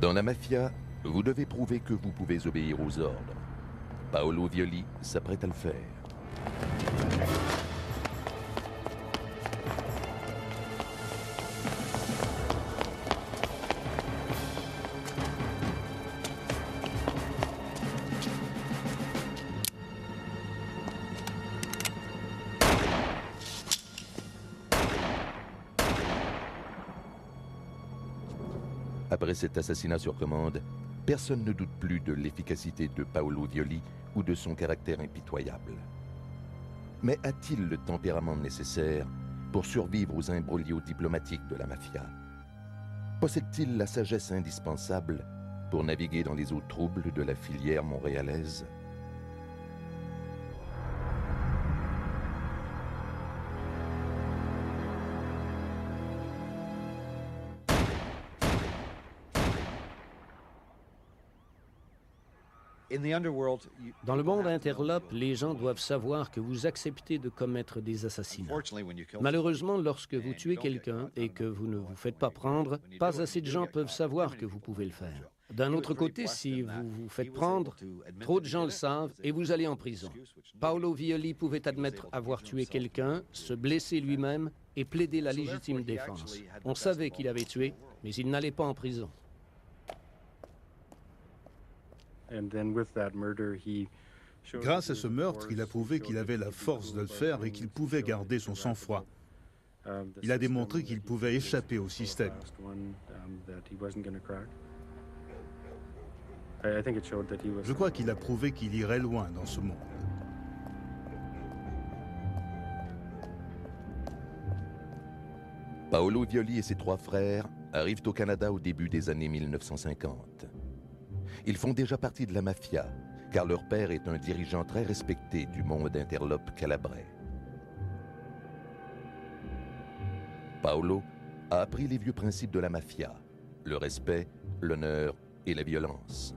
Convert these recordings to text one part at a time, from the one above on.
Dans la mafia, vous devez prouver que vous pouvez obéir aux ordres. Paolo Violi s'apprête à le faire. Après cet assassinat sur commande, personne ne doute plus de l'efficacité de Paolo Violi ou de son caractère impitoyable. Mais a-t-il le tempérament nécessaire pour survivre aux imbroglios diplomatiques de la mafia? Possède-t-il la sagesse indispensable pour naviguer dans les eaux troubles de la filière montréalaise? Dans le monde interlope, les gens doivent savoir que vous acceptez de commettre des assassinats. Malheureusement, lorsque vous tuez quelqu'un et que vous ne vous faites pas prendre, pas assez de gens peuvent savoir que vous pouvez le faire. D'un autre côté, si vous vous faites prendre, trop de gens le savent et vous allez en prison. Paolo Violi pouvait admettre avoir tué quelqu'un, se blesser lui-même et plaider la légitime défense. On savait qu'il avait tué, mais il n'allait pas en prison. Grâce à ce meurtre, il a prouvé qu'il avait la force de le faire et qu'il pouvait garder son sang-froid. Il a démontré qu'il pouvait échapper au système. Je crois qu'il a prouvé qu'il irait loin dans ce monde. Paolo Violi et ses trois frères arrivent au Canada au début des années 1950. Ils font déjà partie de la mafia, car leur père est un dirigeant très respecté du monde interlope calabrais. Paolo a appris les vieux principes de la mafia, le respect, l'honneur et la violence.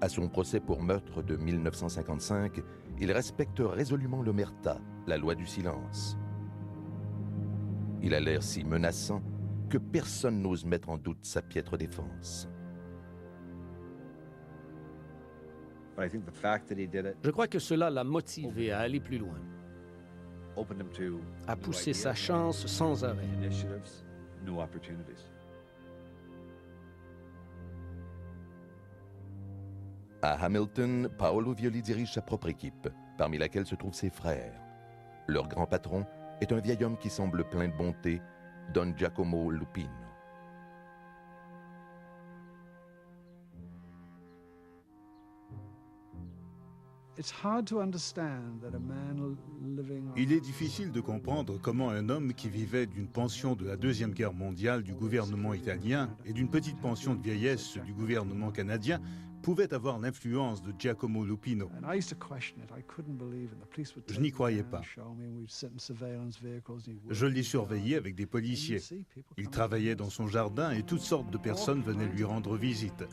À son procès pour meurtre de 1955, il respecte résolument l'omerta, la loi du silence. Il a l'air si menaçant que personne n'ose mettre en doute sa piètre défense. Je crois que cela l'a motivé à aller plus loin, à pousser sa chance sans arrêt. À Hamilton, Paolo Violi dirige sa propre équipe, parmi laquelle se trouvent ses frères. Leur grand patron est un vieil homme qui semble plein de bonté, Don Giacomo Lupino. Il est difficile de comprendre comment un homme qui vivait d'une pension de la Deuxième Guerre mondiale du gouvernement italien et d'une petite pension de vieillesse du gouvernement canadien pouvait avoir l'influence de Giacomo Lupino. Je n'y croyais pas. Je l'ai surveillé avec des policiers. Il travaillait dans son jardin et toutes sortes de personnes venaient lui rendre visite.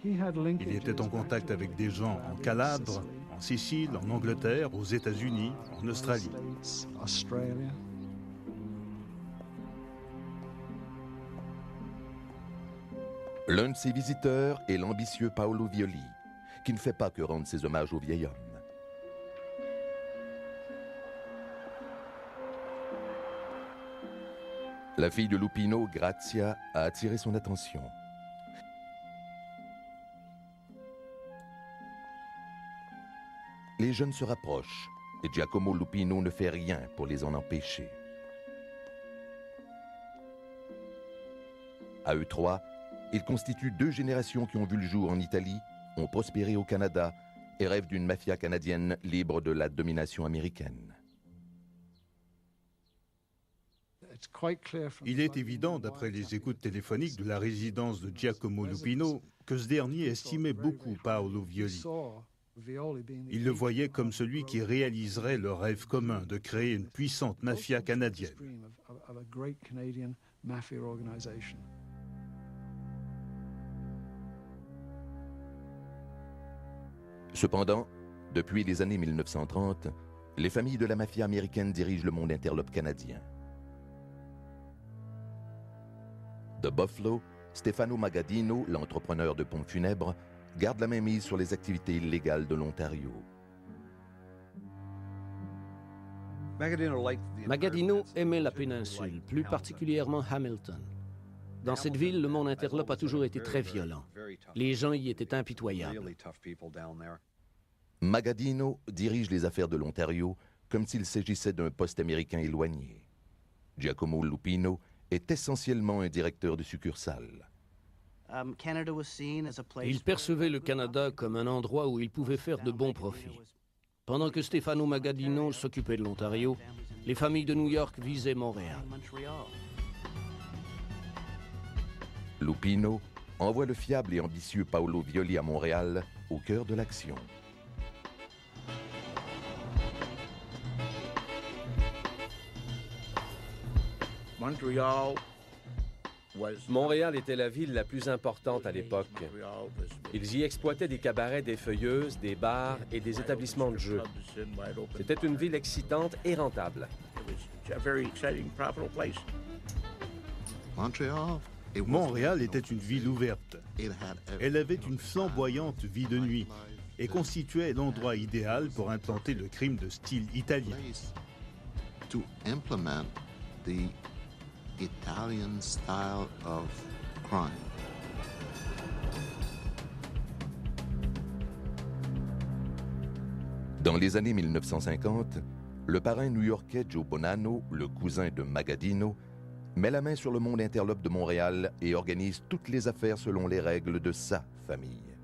Il était en contact avec des gens en Calabre, en Sicile, en Angleterre, aux États-Unis, en Australie. L'un de ses visiteurs est l'ambitieux Paolo Violi, qui ne fait pas que rendre ses hommages au vieil homme. La fille de Lupino, Grazia, a attiré son attention. Les jeunes se rapprochent et Giacomo Lupino ne fait rien pour les en empêcher. À eux trois, ils constituent deux générations qui ont vu le jour en Italie, ont prospéré au Canada et rêvent d'une mafia canadienne libre de la domination américaine. Il est évident, d'après les écoutes téléphoniques de la résidence de Giacomo Lupino, que ce dernier estimait beaucoup Paolo Violi. Il le voyait comme celui qui réaliserait le rêve commun de créer une puissante mafia canadienne. Cependant, depuis les années 1930, les familles de la mafia américaine dirigent le monde interlope canadien. De Buffalo, Stefano Magaddino, l'entrepreneur de pompes funèbres, garde la mainmise sur les activités illégales de l'Ontario. Magaddino aimait la péninsule, plus particulièrement Hamilton. Dans cette ville, le monde interlope a toujours été très violent. Les gens y étaient impitoyables. Magaddino dirige les affaires de l'Ontario comme s'il s'agissait d'un poste américain éloigné. Giacomo Lupino est essentiellement un directeur de succursale. Il percevait le Canada comme un endroit où il pouvait faire de bons profits. Pendant que Stefano Magaddino s'occupait de l'Ontario, les familles de New York visaient Montréal. Lupino envoie le fiable et ambitieux Paolo Violi à Montréal, au cœur de l'action. Montréal était la ville la plus importante à l'époque. Ils y exploitaient des cabarets, des feuilleuses, des bars et des établissements de jeux. C'était une ville excitante et rentable. Montréal était une ville ouverte. Elle avait une flamboyante vie de nuit et constituait l'endroit idéal pour implanter le crime de style italien. Italian style of crime. Dans les années 1950, le parrain new-yorkais Joe Bonanno, le cousin de Magaddino, met la main sur le monde interlope de Montréal et organise toutes les affaires selon les règles de sa famille.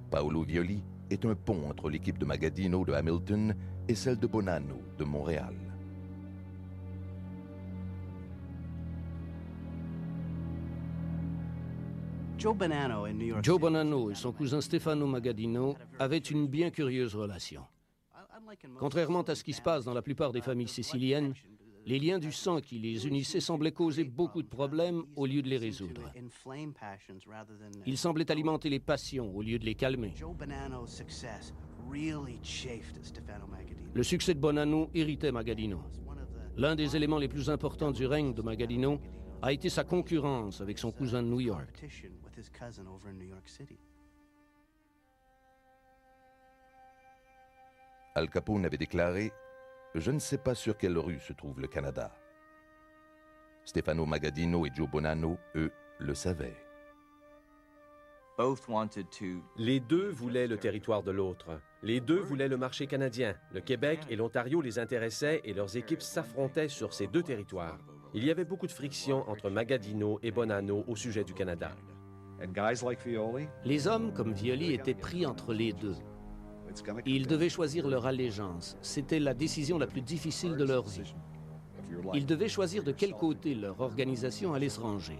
Paolo Violi est un pont entre l'équipe de Magaddino de Hamilton et celle de Bonanno de Montréal. Joe Bonanno et son cousin Stefano Magaddino avaient une bien curieuse relation. Contrairement à ce qui se passe dans la plupart des familles siciliennes, les liens du sang qui les unissaient semblaient causer beaucoup de problèmes au lieu de les résoudre. Ils semblaient alimenter les passions au lieu de les calmer. Le succès de Bonanno irritait Magaddino. L'un des éléments les plus importants du règne de Magaddino a été sa concurrence avec son cousin de New York. Al Capone avait déclaré « Je ne sais pas sur quelle rue se trouve le Canada ». Stefano Magaddino et Joe Bonanno, eux, le savaient. Les deux voulaient le territoire de l'autre. Les deux voulaient le marché canadien. Le Québec et l'Ontario les intéressaient et leurs équipes s'affrontaient sur ces deux territoires. Il y avait beaucoup de friction entre Magaddino et Bonanno au sujet du Canada. Les hommes comme Violi étaient pris entre les deux. Ils devaient choisir leur allégeance. C'était la décision la plus difficile de leur vie. Ils devaient choisir de quel côté leur organisation allait se ranger.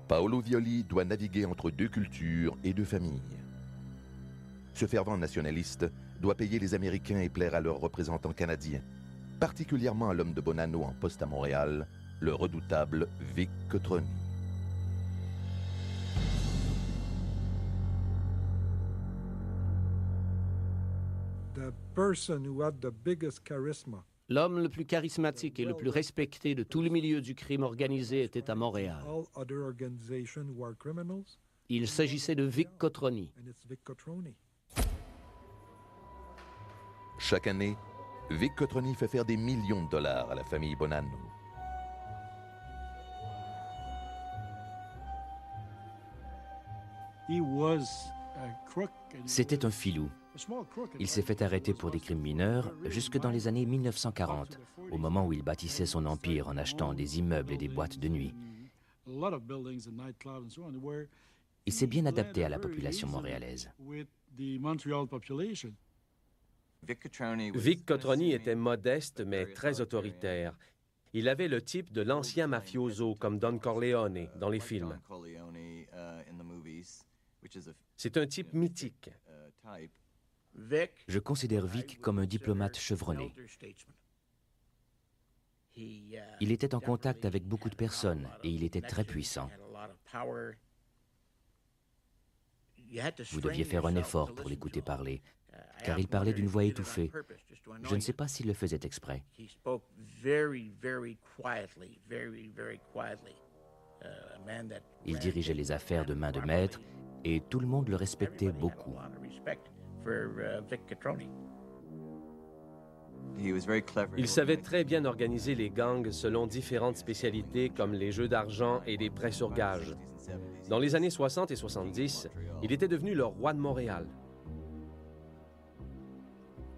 Paolo Violi doit naviguer entre deux cultures et deux familles. Ce fervent nationaliste doit payer les Américains et plaire à leurs représentants canadiens, particulièrement à l'homme de Bonanno en poste à Montréal, le redoutable Vic Cotroni. L'homme le plus charismatique et le plus respecté de tout le milieu du crime organisé était à Montréal. Il s'agissait de Vic Cotroni. Chaque année, Vic Cotroni fait faire des millions de dollars à la famille Bonanno. C'était un filou. Il s'est fait arrêter pour des crimes mineurs jusque dans les années 1940, au moment où il bâtissait son empire en achetant des immeubles et des boîtes de nuit. Il s'est bien adapté à la population montréalaise. Vic Cotroni était modeste mais très autoritaire. Il avait le type de l'ancien mafioso comme Don Corleone dans les films. C'est un type mythique. Je considère Vic comme un diplomate chevronné. Il était en contact avec beaucoup de personnes et il était très puissant. Vous deviez faire un effort pour l'écouter parler. car il parlait d'une voix étouffée. Je ne sais pas s'il le faisait exprès. Il dirigeait les affaires de main de maître et tout le monde le respectait beaucoup. Il savait très bien organiser les gangs selon différentes spécialités comme les jeux d'argent et les prêts sur gage. Dans les années 60 et 70, il était devenu le roi de Montréal.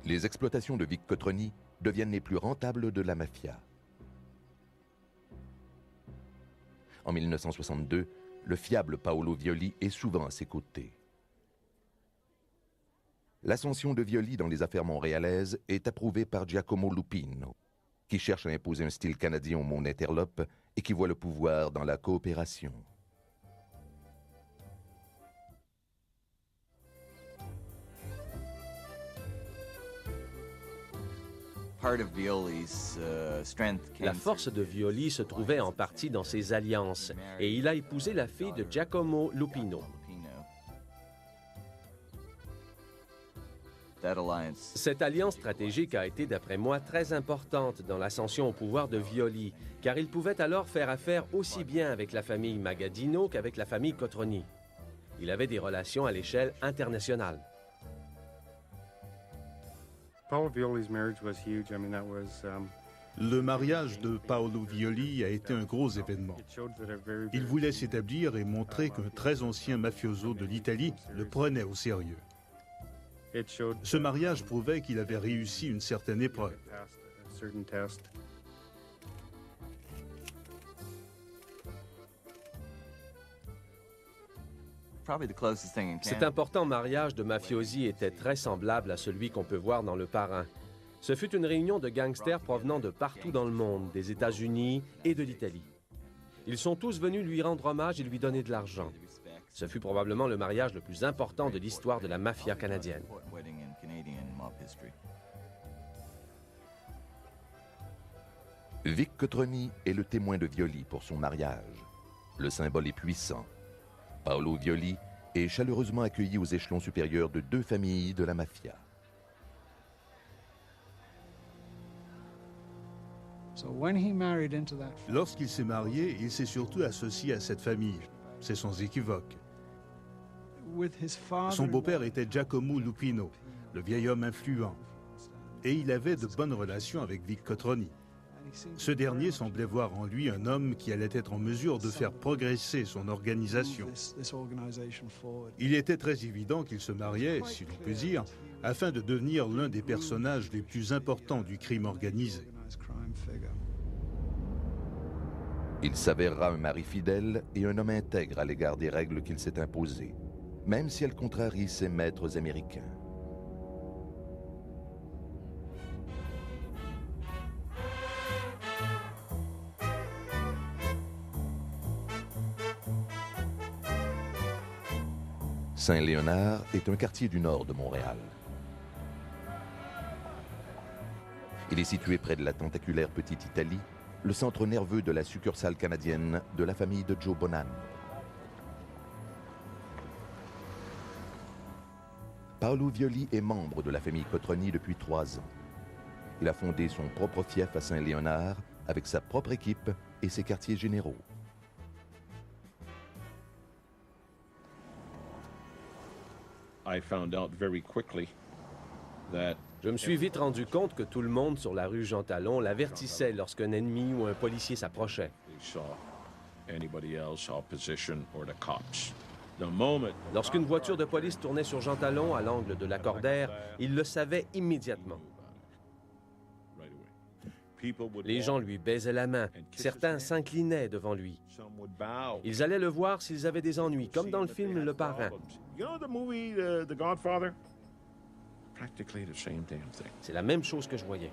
Les exploitations de Vic Cotroni deviennent les plus rentables de la mafia. En 1962, le fiable Paolo Violi est souvent à ses côtés. L'ascension de Violi dans les affaires montréalaises est approuvée par Giacomo Lupino, qui cherche à imposer un style canadien au monde interlope et qui voit le pouvoir dans la coopération. La force de Violi se trouvait en partie dans ses alliances, et il a épousé la fille de Giacomo Lupino. Cette alliance stratégique a été, d'après moi, très importante dans l'ascension au pouvoir de Violi, car il pouvait alors faire affaire aussi bien avec la famille Magadino qu'avec la famille Cotroni. Il avait des relations à l'échelle internationale. Le mariage de Paolo Violi a été un gros événement. Il voulait s'établir et montrer qu'un très ancien mafioso de l'Italie le prenait au sérieux. Ce mariage prouvait qu'il avait réussi une certaine épreuve. Cet important mariage de mafiosi était très semblable à celui qu'on peut voir dans Le Parrain. Ce fut une réunion de gangsters provenant de partout dans le monde, des États-Unis et de l'Italie. Ils sont tous venus lui rendre hommage et lui donner de l'argent. Ce fut probablement le mariage le plus important de l'histoire de la mafia canadienne. Vic Cotroni est le témoin de Violi pour son mariage. Le symbole est puissant. Paolo Violi est chaleureusement accueilli aux échelons supérieurs de deux familles de la mafia. Lorsqu'il s'est marié, il s'est surtout associé à cette famille. C'est sans équivoque. Son beau-père était Giacomo Lupino, le vieil homme influent. Et il avait de bonnes relations avec Vic Cotroni. Ce dernier semblait voir en lui un homme qui allait être en mesure de faire progresser son organisation. Il était très évident qu'il se mariait, si l'on peut dire, afin de devenir l'un des personnages les plus importants du crime organisé. Il s'avérera un mari fidèle et un homme intègre à l'égard des règles qu'il s'est imposées, même si elles contrarient ses maîtres américains. Saint-Léonard est un quartier du nord de Montréal. Il est situé près de la tentaculaire Petite Italie, le centre nerveux de la succursale canadienne de la famille de Joe Bonanno. Paolo Violi est membre de la famille Cotroni depuis 3 ans. Il a fondé son propre fief à Saint-Léonard avec sa propre équipe et ses quartiers généraux. Je me suis vite rendu compte que tout le monde sur la rue Jean Talon l'avertissait lorsqu'un ennemi ou un policier s'approchait. Lorsqu'une voiture de police tournait sur Jean Talon à l'angle de Lacordaire, il le savait immédiatement. Les gens lui baisaient la main. Certains s'inclinaient devant lui. Ils allaient le voir s'ils avaient des ennuis, comme dans le film Le Parrain. C'est la même chose que je voyais.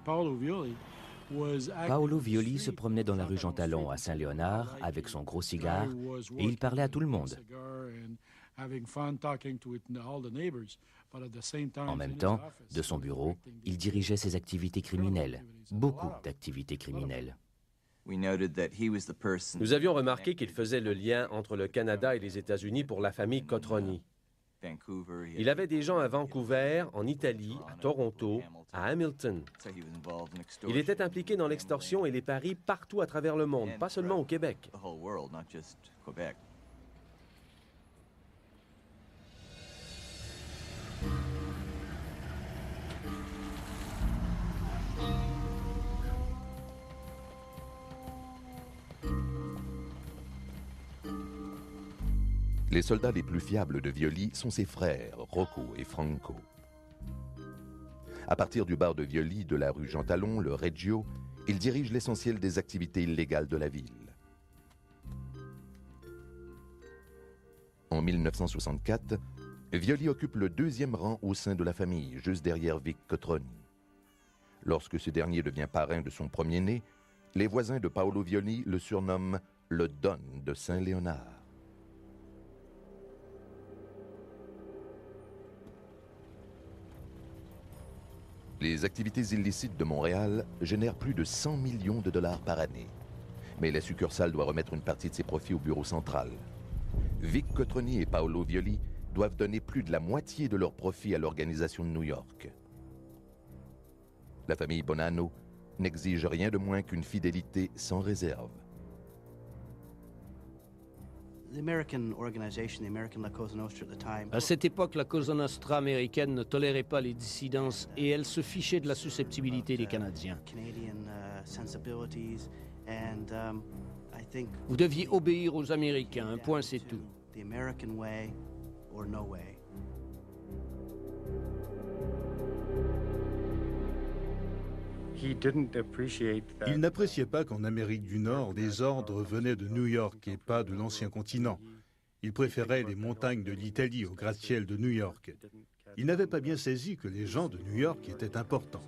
Paolo Violi se promenait dans la rue Jean Talon à Saint-Léonard avec son gros cigare et il parlait à tout le monde. En même temps, de son bureau, il dirigeait ses activités criminelles, beaucoup d'activités criminelles. Nous avions remarqué qu'il faisait le lien entre le Canada et les États-Unis pour la famille Cotroni. Il avait des gens à Vancouver, en Italie, à Toronto, à Hamilton. Il était impliqué dans l'extorsion et les paris partout à travers le monde, pas seulement au Québec. Les soldats les plus fiables de Violi sont ses frères, Rocco et Franco. À partir du bar de Violi de la rue Jean Talon, le Reggio, il dirige l'essentiel des activités illégales de la ville. En 1964, Violi occupe le 2e rang au sein de la famille, juste derrière Vic Cotroni. Lorsque ce dernier devient parrain de son premier-né, les voisins de Paolo Violi le surnomment le Don de Saint-Léonard. Les activités illicites de Montréal génèrent plus de 100 millions de dollars par année. Mais la succursale doit remettre une partie de ses profits au bureau central. Vic Cotroni et Paolo Violi doivent donner plus de la moitié de leurs profits à l'organisation de New York. La famille Bonanno n'exige rien de moins qu'une fidélité sans réserve. À cette époque, la Cosa Nostra américaine ne tolérait pas les dissidences et elle se fichait de la susceptibilité des Canadiens. Vous deviez obéir aux Américains, un point c'est tout. Il n'appréciait pas qu'en Amérique du Nord, les ordres venaient de New York et pas de l'ancien continent. Il préférait les montagnes de l'Italie au gratte-ciel de New York. Il n'avait pas bien saisi que les gens de New York étaient importants.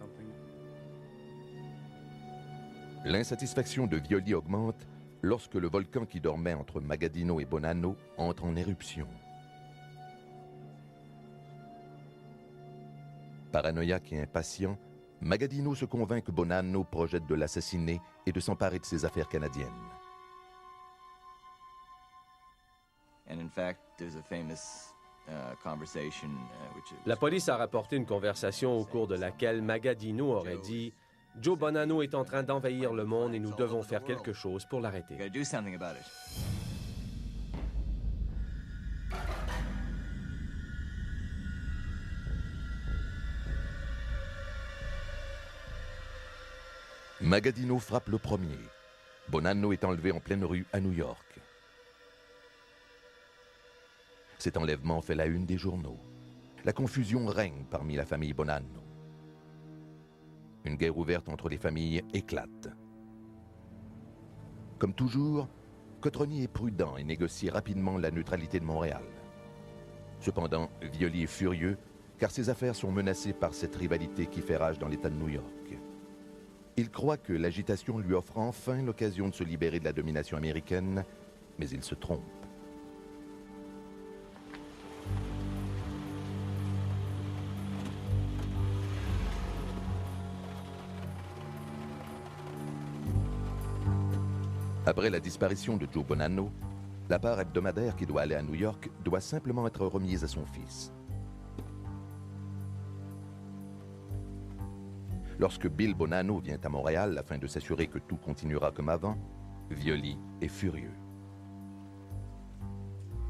L'insatisfaction de Violi augmente lorsque le volcan qui dormait entre Magadino et Bonanno entre en éruption. Paranoïaque et impatient, Magadino se convainc que Bonanno projette de l'assassiner et de s'emparer de ses affaires canadiennes. La police a rapporté une conversation au cours de laquelle Magadino aurait dit « Joe Bonanno est en train d'envahir le monde et nous devons faire quelque chose pour l'arrêter. » Magadino frappe le premier. Bonanno est enlevé en pleine rue à New York. Cet enlèvement fait la une des journaux. La confusion règne parmi la famille Bonanno. Une guerre ouverte entre les familles éclate. Comme toujours, Cotroni est prudent et négocie rapidement la neutralité de Montréal. Cependant, Violi est furieux car ses affaires sont menacées par cette rivalité qui fait rage dans l'État de New York. Il croit que l'agitation lui offre enfin l'occasion de se libérer de la domination américaine, mais il se trompe. Après la disparition de Joe Bonanno, la part hebdomadaire qui doit aller à New York doit simplement être remise à son fils. Lorsque Bill Bonanno vient à Montréal afin de s'assurer que tout continuera comme avant, Violi est furieux.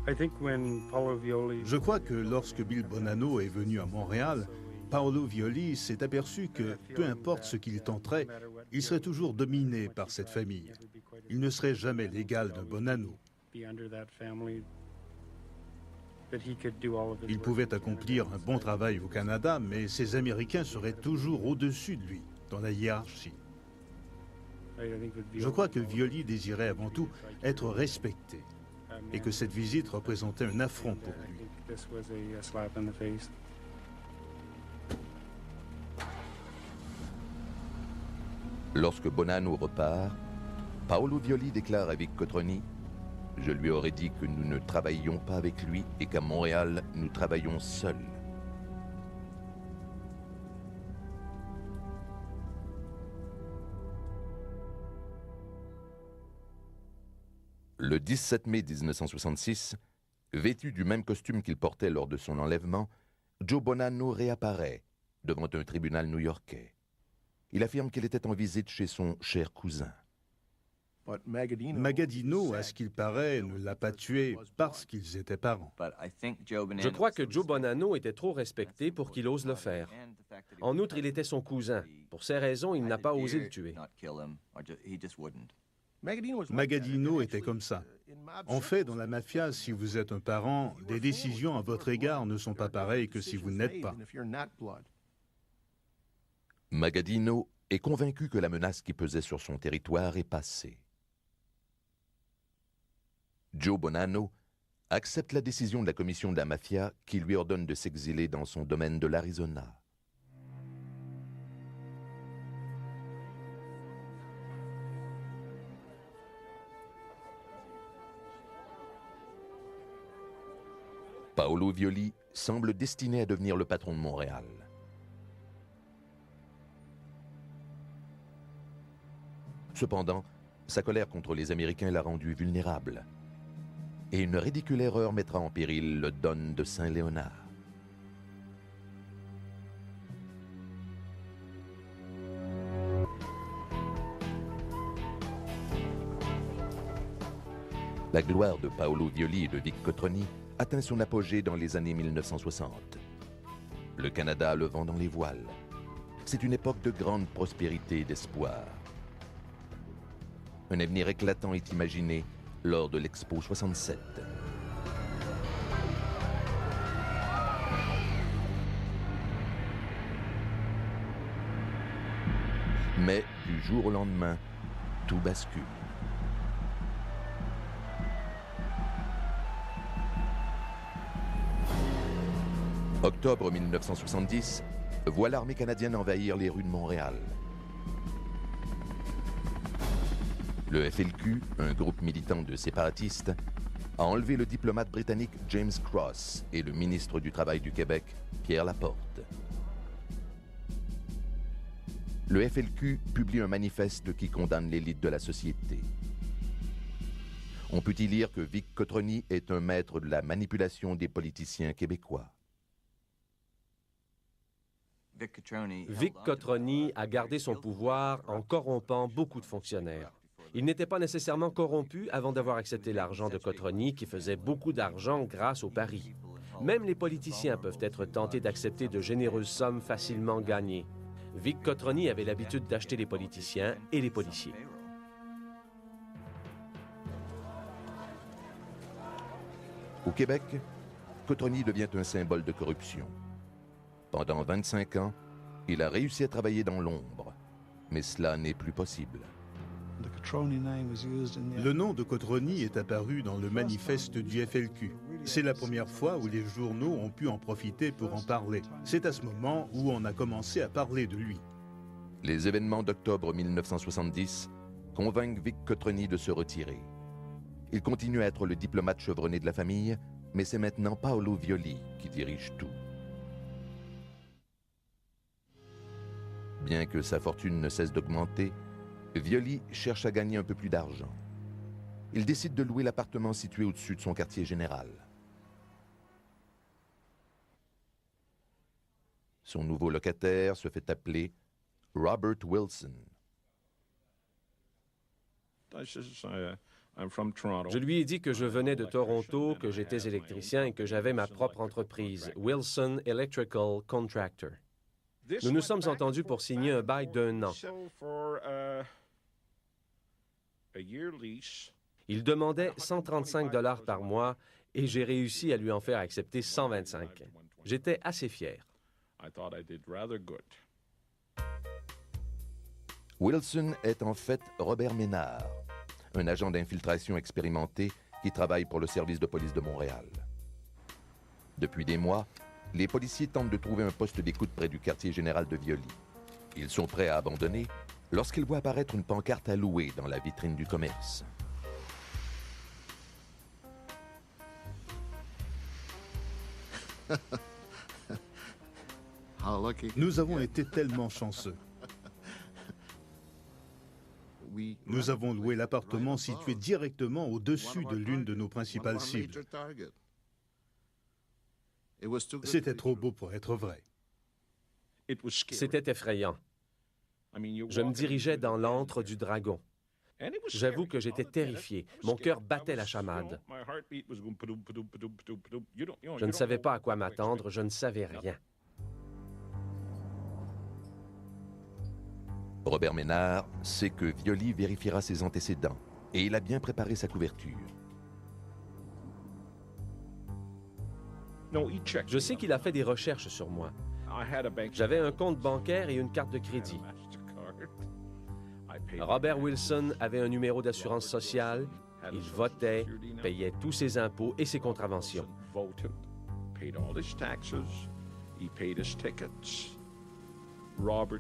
Je crois que lorsque Bill Bonanno est venu à Montréal, Paolo Violi s'est aperçu que, peu importe ce qu'il tenterait, il serait toujours dominé par cette famille. Il ne serait jamais l'égal de Bonanno. Il pouvait accomplir un bon travail au Canada, mais ces Américains seraient toujours au-dessus de lui, dans la hiérarchie. Je crois que Violi désirait avant tout être respecté, et que cette visite représentait un affront pour lui. Lorsque Bonanno repart, Paolo Violi déclare à Vic Cotroni: « Je lui aurais dit que nous ne travaillions pas avec lui et qu'à Montréal, nous travaillons seuls. » Le 17 mai 1966, vêtu du même costume qu'il portait lors de son enlèvement, Joe Bonanno réapparaît devant un tribunal new-yorkais. Il affirme qu'il était en visite chez son cher cousin. Magadino, à ce qu'il paraît, ne l'a pas tué parce qu'ils étaient parents. Je crois que Joe Bonanno était trop respecté pour qu'il ose le faire. En outre, il était son cousin. Pour ces raisons, il n'a pas osé le tuer. Magadino était comme ça. En fait, dans la mafia, si vous êtes un parent, les décisions à votre égard ne sont pas pareilles que si vous n'êtes pas. Magadino est convaincu que la menace qui pesait sur son territoire est passée. Joe Bonanno accepte la décision de la commission de la mafia qui lui ordonne de s'exiler dans son domaine de l'Arizona. Paolo Violi semble destiné à devenir le patron de Montréal. Cependant, sa colère contre les Américains l'a rendu vulnérable. Et une ridicule erreur mettra en péril le Don de Saint-Léonard. La gloire de Paolo Violi et de Vic Cotroni atteint son apogée dans les années 1960. Le Canada a le vent dans les voiles. C'est une époque de grande prospérité et d'espoir. Un avenir éclatant est imaginé lors de l'Expo 67. Mais du jour au lendemain, tout bascule. Octobre 1970, voit l'armée canadienne envahir les rues de Montréal. Le FLQ, un groupe militant de séparatistes, a enlevé le diplomate britannique James Cross et le ministre du Travail du Québec, Pierre Laporte. Le FLQ publie un manifeste qui condamne l'élite de la société. On peut y lire que Vic Cotroni est un maître de la manipulation des politiciens québécois. Vic Cotroni a gardé son pouvoir en corrompant beaucoup de fonctionnaires. Il n'était pas nécessairement corrompu avant d'avoir accepté l'argent de Cotroni, qui faisait beaucoup d'argent grâce aux paris. Même les politiciens peuvent être tentés d'accepter de généreuses sommes facilement gagnées. Vic Cotroni avait l'habitude d'acheter les politiciens et les policiers. Au Québec, Cotroni devient un symbole de corruption. Pendant 25 ans, il a réussi à travailler dans l'ombre, mais cela n'est plus possible. Le nom de Cotroni est apparu dans le manifeste du FLQ. C'est la première fois où les journaux ont pu en profiter pour en parler. C'est à ce moment où on a commencé à parler de lui. Les événements d'octobre 1970 convainquent Vic Cotroni de se retirer. Il continue à être le diplomate chevronné de la famille, mais c'est maintenant Paolo Violi qui dirige tout. Bien que sa fortune ne cesse d'augmenter, Violi cherche à gagner un peu plus d'argent. Il décide de louer l'appartement situé au-dessus de son quartier général. Son nouveau locataire se fait appeler Robert Wilson. Je lui ai dit que je venais de Toronto, que j'étais électricien et que j'avais ma propre entreprise, Wilson Electrical Contractor. Nous nous sommes entendus pour signer un bail d'1 an. Il demandait 135 $ par mois et j'ai réussi à lui en faire accepter 125. J'étais assez fier. Wilson est en fait Robert Ménard, un agent d'infiltration expérimenté qui travaille pour le service de police de Montréal. Depuis des mois, les policiers tentent de trouver un poste d'écoute près du quartier général de Violi. Ils sont prêts à abandonner lorsqu'ils voient apparaître une pancarte à louer dans la vitrine du commerce. Nous avons été tellement chanceux. Nous avons loué l'appartement situé directement au-dessus de l'une de nos principales cibles. C'était trop beau pour être vrai. C'était effrayant. Je me dirigeais dans l'antre du dragon. J'avoue que j'étais terrifié. Mon cœur battait la chamade. Je ne savais pas à quoi m'attendre, je ne savais rien. Robert Ménard sait que Violi vérifiera ses antécédents et il a bien préparé sa couverture. Je sais qu'il a fait des recherches sur moi. J'avais un compte bancaire et une carte de crédit. Robert Wilson avait un numéro d'assurance sociale, il votait, payait tous ses impôts et ses contraventions.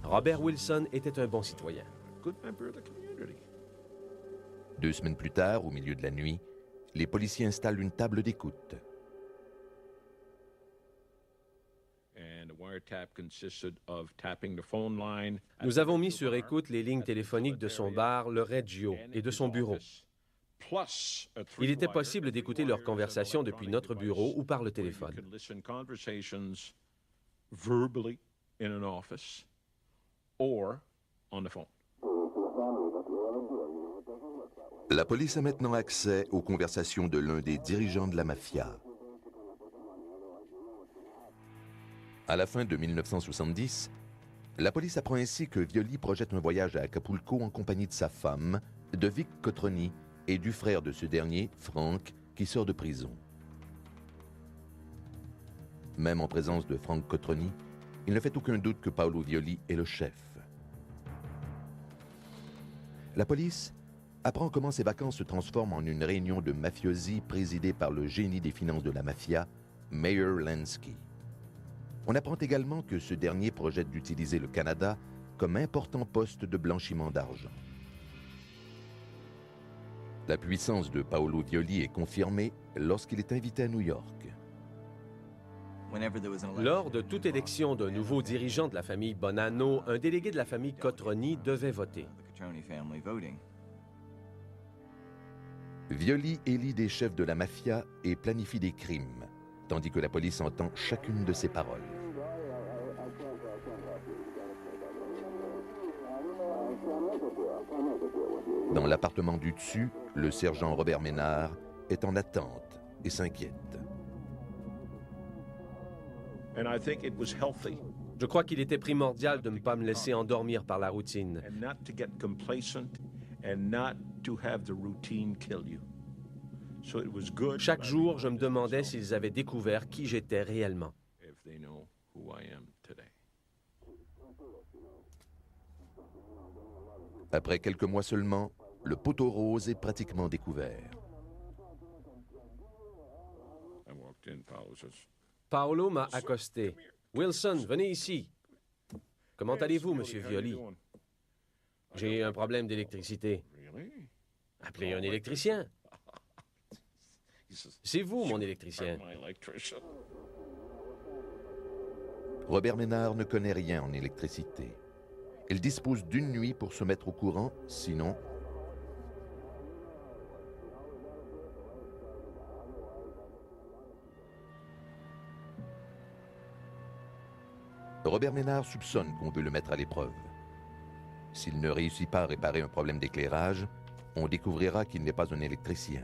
Robert Wilson était un bon citoyen. 2 semaines plus tard, au milieu de la nuit, les policiers installent une table d'écoute. Nous avons mis sur écoute les lignes téléphoniques de son bar, le Reggio, et de son bureau. Il était possible d'écouter leurs conversations depuis notre bureau ou par le téléphone. La police a maintenant accès aux conversations de l'un des dirigeants de la mafia. À la fin de 1970, la police apprend ainsi que Violi projette un voyage à Acapulco en compagnie de sa femme, de Vic Cotroni et du frère de ce dernier, Frank, qui sort de prison. Même en présence de Frank Cotroni, il ne fait aucun doute que Paolo Violi est le chef. La police apprend comment ces vacances se transforment en une réunion de mafiosi présidée par le génie des finances de la mafia, Meyer Lansky. On apprend également que ce dernier projette d'utiliser le Canada comme important poste de blanchiment d'argent. La puissance de Paolo Violi est confirmée lorsqu'il est invité à New York. Lors de toute élection d'un nouveau dirigeant de la famille Bonanno, un délégué de la famille Cotroni devait voter. Violi élit des chefs de la mafia et planifie des crimes, tandis que la police entend chacune de ses paroles. Dans l'appartement du dessus, le sergent Robert Ménard est en attente et s'inquiète. Je crois qu'il était primordial de ne pas me laisser endormir par la routine. Chaque jour, je me demandais s'ils avaient découvert qui j'étais réellement. Après quelques mois seulement, le poteau rose est pratiquement découvert. Paolo m'a accosté. « Wilson, venez ici. »« Comment allez-vous, Monsieur Violi? »« J'ai un problème d'électricité. »« Appelez un électricien. »« C'est vous, mon électricien. » Robert Ménard ne connaît rien en électricité. Il dispose d'une nuit pour se mettre au courant, sinon... Robert Ménard soupçonne qu'on veut le mettre à l'épreuve. S'il ne réussit pas à réparer un problème d'éclairage, on découvrira qu'il n'est pas un électricien.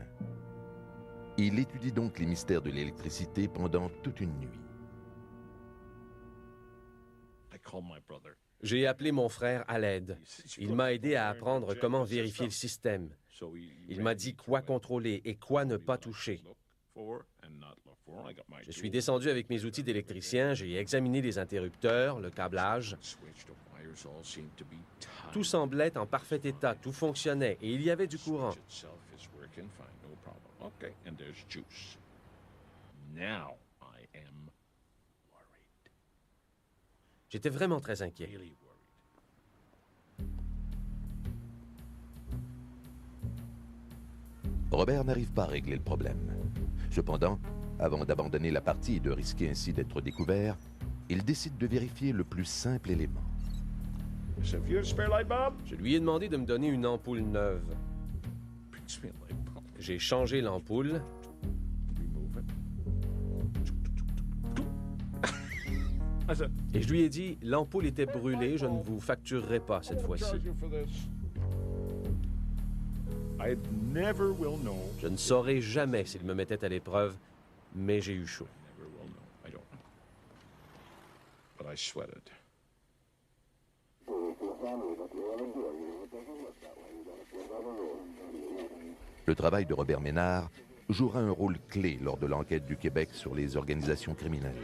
Il étudie donc les mystères de l'électricité pendant toute une nuit. J'ai appelé mon frère à l'aide. Il m'a aidé à apprendre comment vérifier le système. Il m'a dit quoi contrôler et quoi ne pas toucher. Je suis descendu avec mes outils d'électricien, j'ai examiné les interrupteurs, le câblage. Tout semblait en parfait état, tout fonctionnait et il y avait du courant. J'étais vraiment très inquiet. Robert n'arrive pas à régler le problème. Cependant, avant d'abandonner la partie et de risquer ainsi d'être découvert, il décide de vérifier le plus simple élément. Je lui ai demandé de me donner une ampoule neuve. J'ai changé l'ampoule. Et je lui ai dit, l'ampoule était brûlée, je ne vous facturerai pas cette fois-ci. Je ne saurai jamais s'il me mettait à l'épreuve, mais j'ai eu chaud. Le travail de Robert Ménard jouera un rôle clé lors de l'enquête du Québec sur les organisations criminelles.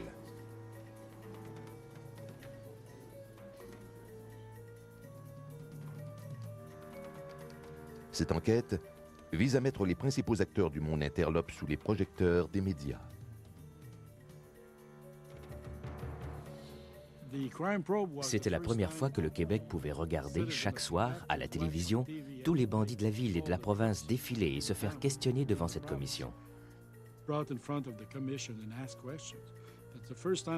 Cette enquête vise à mettre les principaux acteurs du monde interlope sous les projecteurs des médias. C'était la première fois que le Québec pouvait regarder chaque soir, à la télévision, tous les bandits de la ville et de la province défiler et se faire questionner devant cette commission.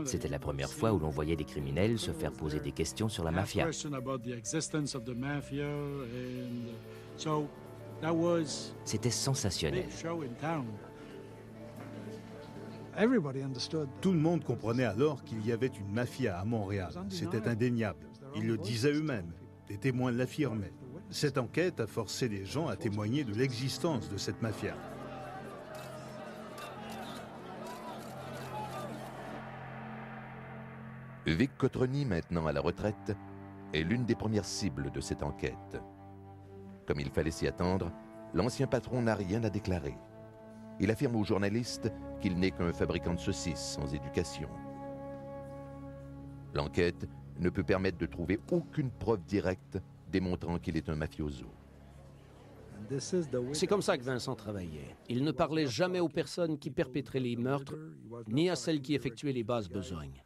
C'était la première fois où l'on voyait des criminels se faire poser des questions sur la mafia. C'était sensationnel. Tout le monde comprenait alors qu'il y avait une mafia à Montréal. C'était indéniable. Ils le disaient eux-mêmes. Des témoins l'affirmaient. Cette enquête a forcé les gens à témoigner de l'existence de cette mafia. Vic Cotronny, maintenant à la retraite, est l'une des premières cibles de cette enquête. Comme il fallait s'y attendre, l'ancien patron n'a rien à déclarer. Il affirme aux journalistes qu'il n'est qu'un fabricant de saucisses sans éducation. L'enquête ne peut permettre de trouver aucune preuve directe démontrant qu'il est un mafioso. C'est comme ça que Vincent travaillait. Il ne parlait jamais aux personnes qui perpétraient les meurtres, ni à celles qui effectuaient les basses besognes.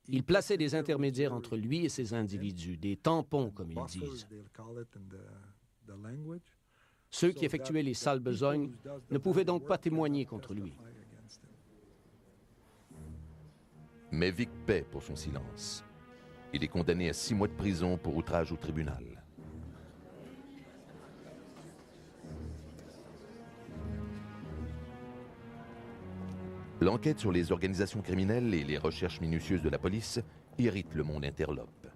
Il plaçait des intermédiaires entre lui et ces individus, des tampons, comme ils disent. Ceux qui effectuaient les sales besognes ne pouvaient donc pas témoigner contre lui. Mais Vic paie pour son silence. Il est condamné à 6 mois de prison pour outrage au tribunal. L'enquête sur les organisations criminelles et les recherches minutieuses de la police irritent le monde interlope.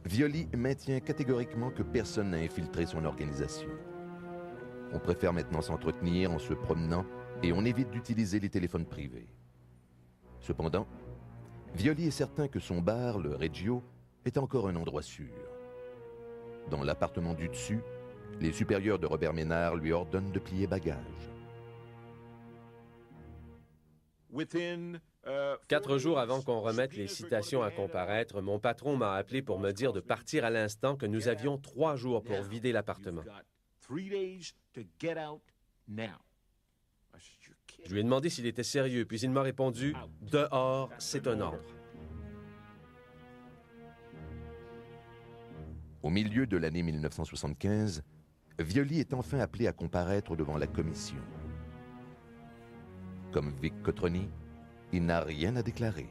Violi maintient catégoriquement que personne n'a infiltré son organisation. On préfère maintenant s'entretenir en se promenant et on évite d'utiliser les téléphones privés. Cependant, Violi est certain que son bar, le Reggio, est encore un endroit sûr. Dans l'appartement du dessus, les supérieurs de Robert Ménard lui ordonnent de plier bagages. 4 jours avant qu'on remette les citations à comparaître, mon patron m'a appelé pour me dire de partir à l'instant, que nous avions 3 jours pour vider l'appartement. Je lui ai demandé s'il était sérieux, puis il m'a répondu « Dehors, c'est un ordre ». Au milieu de l'année 1975, Violi est enfin appelé à comparaître devant la commission. Comme Vic Cotronny, il n'a rien à déclarer.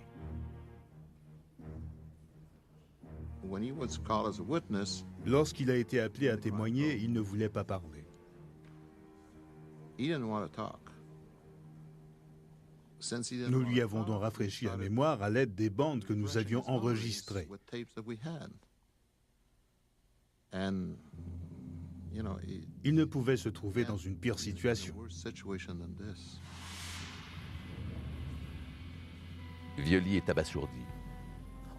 Lorsqu'il a été appelé à témoigner, il ne voulait pas parler. Nous lui avons donc rafraîchi la mémoire à l'aide des bandes que nous avions enregistrées. Il ne pouvait se trouver dans une pire situation. Violi est abasourdi.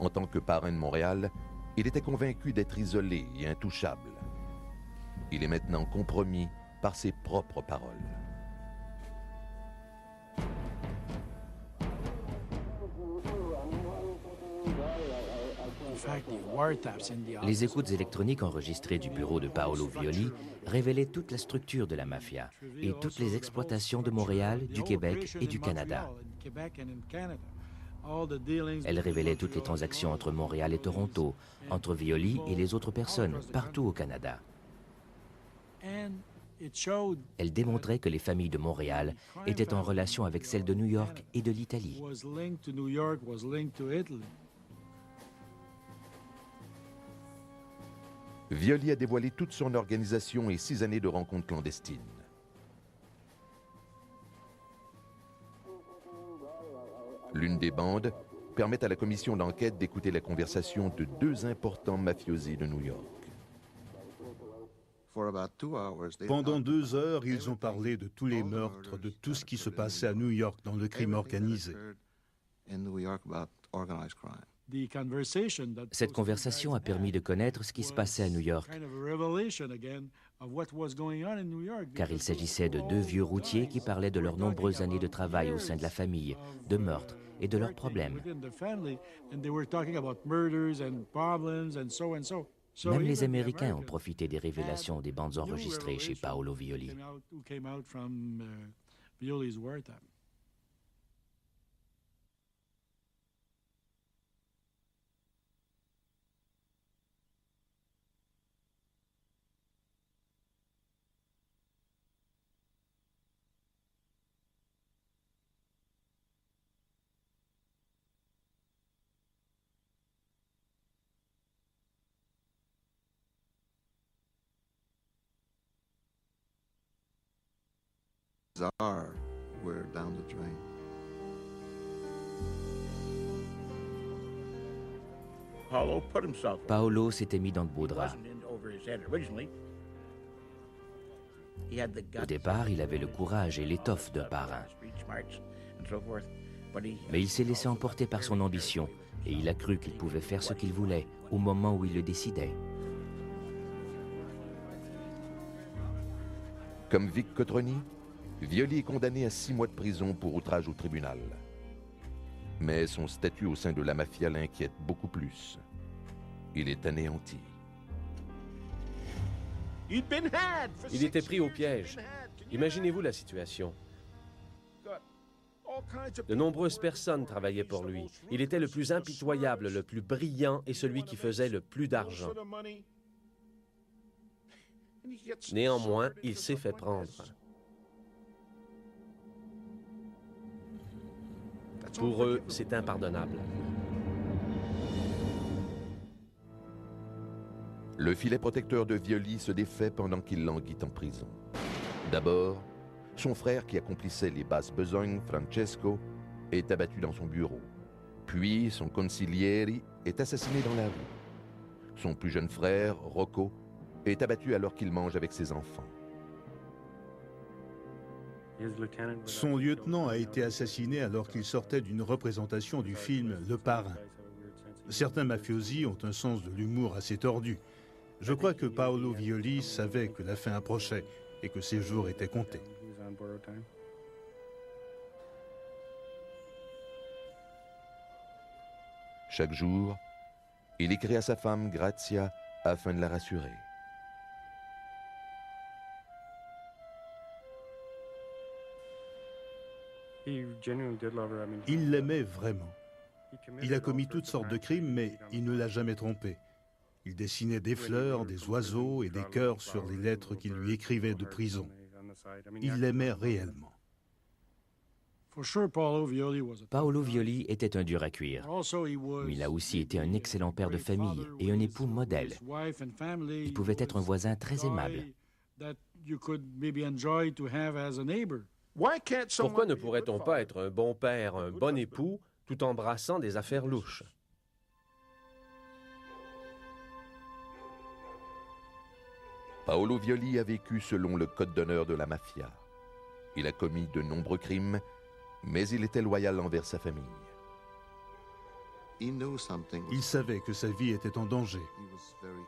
En tant que parrain de Montréal, il était convaincu d'être isolé et intouchable. Il est maintenant compromis par ses propres paroles. Les écoutes électroniques enregistrées du bureau de Paolo Violi révélaient toute la structure de la mafia et toutes les exploitations de Montréal, du Québec et du Canada. Elles révélaient toutes les transactions entre Montréal et Toronto, entre Violi et les autres personnes, partout au Canada. Elles démontraient que les familles de Montréal étaient en relation avec celles de New York et de l'Italie. Violi a dévoilé toute son organisation et 6 années de rencontres clandestines. L'une des bandes permet à la commission d'enquête d'écouter la conversation de 2 importants mafiosi de New York. Pendant 2 heures, ils ont parlé de tous les meurtres, de tout ce qui se passait à New York dans le crime organisé. Cette conversation a permis de connaître ce qui se passait à New York, car il s'agissait de 2 vieux routiers qui parlaient de leurs nombreuses années de travail au sein de la famille, de meurtres et de leurs problèmes. Même les Américains ont profité des révélations des bandes enregistrées chez Paolo Violi. Were down the drain. Paolo s'était mis dans de beaux draps. Au départ, il avait le courage et l'étoffe d'un parrain. Mais il s'est laissé emporter par son ambition et il a cru qu'il pouvait faire ce qu'il voulait au moment où il le décidait. Comme Vic Cotroni, Violi est condamné à 6 mois de prison pour outrage au tribunal. Mais son statut au sein de la mafia l'inquiète beaucoup plus. Il est anéanti. Il était pris au piège. Imaginez-vous la situation. De nombreuses personnes travaillaient pour lui. Il était le plus impitoyable, le plus brillant et celui qui faisait le plus d'argent. Néanmoins, il s'est fait prendre. Pour eux, c'est impardonnable. Le filet protecteur de Violi se défait pendant qu'il languit en prison. D'abord, son frère qui accomplissait les basses besognes, Francesco, est abattu dans son bureau. Puis son consigliere est assassiné dans la rue. Son plus jeune frère, Rocco, est abattu alors qu'il mange avec ses enfants. Son lieutenant a été assassiné alors qu'il sortait d'une représentation du film Le Parrain. Certains mafiosi ont un sens de l'humour assez tordu. Je crois que Paolo Violi savait que la fin approchait et que ses jours étaient comptés. Chaque jour, il écrit à sa femme Grazia afin de la rassurer. Il l'aimait vraiment. Il a commis toutes sortes de crimes, mais il ne l'a jamais trompée. Il dessinait des fleurs, des oiseaux et des cœurs sur les lettres qu'il lui écrivait de prison. Il l'aimait réellement. Paolo Violi était un dur à cuire, mais il a aussi été un excellent père de famille et un époux modèle. Il pouvait être un voisin très aimable. Pourquoi ne pourrait-on pas être un bon père, un bon époux, tout en brassant des affaires louches? Paolo Violi a vécu selon le code d'honneur de la mafia. Il a commis de nombreux crimes, mais il était loyal envers sa famille. Il savait que sa vie était en danger.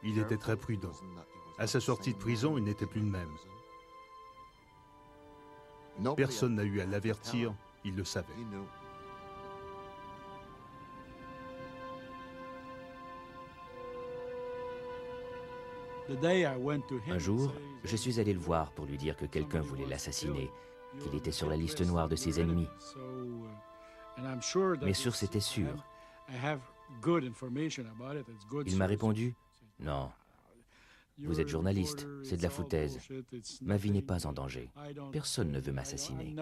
Il était très prudent. À sa sortie de prison, il n'était plus le même. Personne n'a eu à l'avertir, il le savait. Un jour, je suis allé le voir pour lui dire que quelqu'un voulait l'assassiner, qu'il était sur la liste noire de ses ennemis. Mes sources étaient sûres. Il m'a répondu « Non, vous êtes journaliste, c'est de la foutaise. Ma vie n'est pas en danger. Personne ne veut m'assassiner. »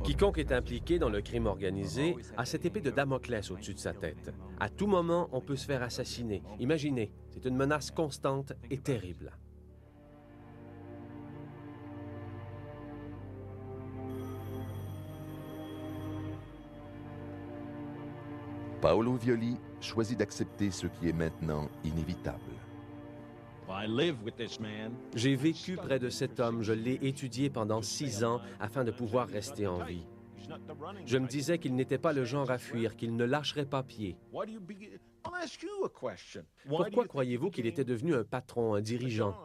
Quiconque est impliqué dans le crime organisé a cette épée de Damoclès au-dessus de sa tête. À tout moment, on peut se faire assassiner. Imaginez, c'est une menace constante et terrible. Paolo Violi choisit d'accepter ce qui est maintenant inévitable. J'ai vécu près de cet homme, je l'ai étudié pendant 6 ans afin de pouvoir rester en vie. Je me disais qu'il n'était pas le genre à fuir, qu'il ne lâcherait pas pied. Pourquoi croyez-vous qu'il était devenu un patron, un dirigeant?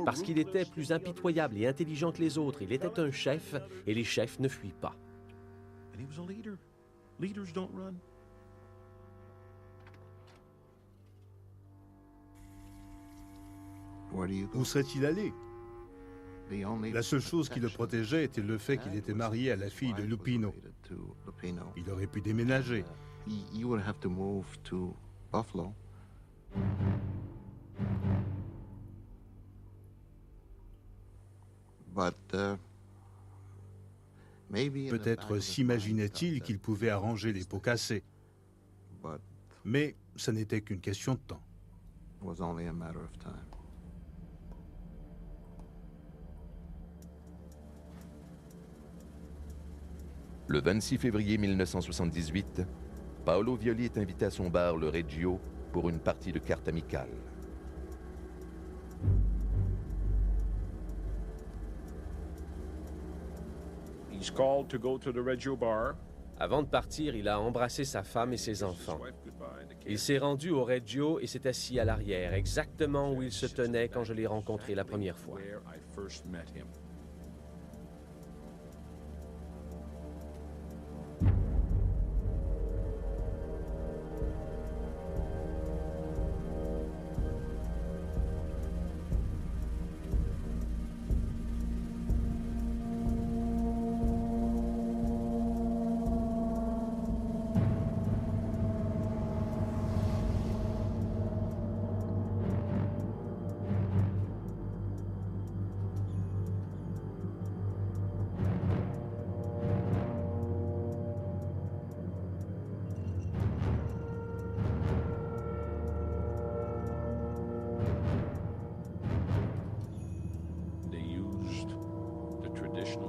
Parce qu'il était plus impitoyable et intelligent que les autres. Il était un chef, et les chefs ne fuient pas. Où serait-il allé? La seule chose qui le protégeait était le fait qu'il était marié à la fille de Lupino. Il aurait pu déménager. Peut-être s'imaginait-il qu'il pouvait arranger les pots cassés. Mais ce n'était qu'une question de temps. Le 26 février 1978, Paolo Violi est invité à son bar, le Reggio, pour une partie de cartes amicales. Avant de partir, il a embrassé sa femme et ses enfants. Il s'est rendu au Reggio et s'est assis à l'arrière, exactement où il se tenait quand je l'ai rencontré la première fois.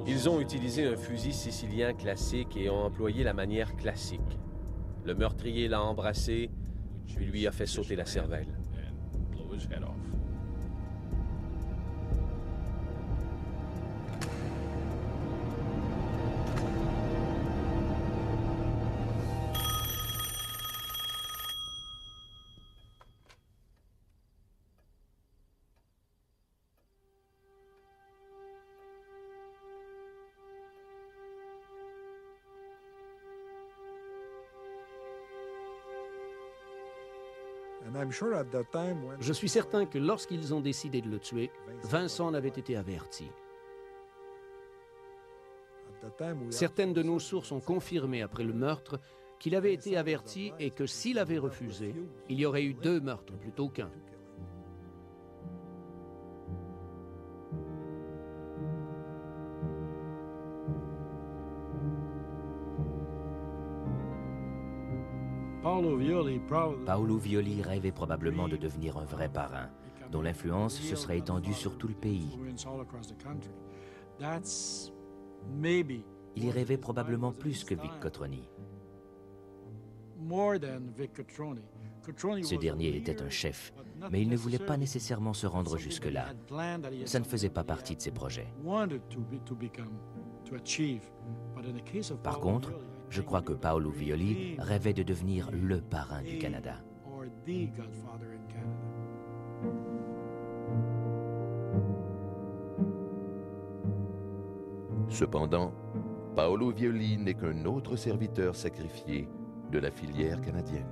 Ils ont utilisé un fusil sicilien classique et ont employé la manière classique. Le meurtrier l'a embrassé, puis lui a fait sauter la cervelle. Je suis certain que lorsqu'ils ont décidé de le tuer, Vincent en avait été averti. Certaines de nos sources ont confirmé après le meurtre qu'il avait été averti et que s'il avait refusé, il y aurait eu 2 meurtres plutôt qu'un. Paolo Violi rêvait probablement de devenir un vrai parrain, dont l'influence se serait étendue sur tout le pays. Il y rêvait probablement plus que Vic Cotroni. Ce dernier était un chef, mais il ne voulait pas nécessairement se rendre jusque-là. Ça ne faisait pas partie de ses projets. Par contre, je crois que Paolo Violi rêvait de devenir le parrain du Canada. Cependant, Paolo Violi n'est qu'un autre serviteur sacrifié de la filière canadienne.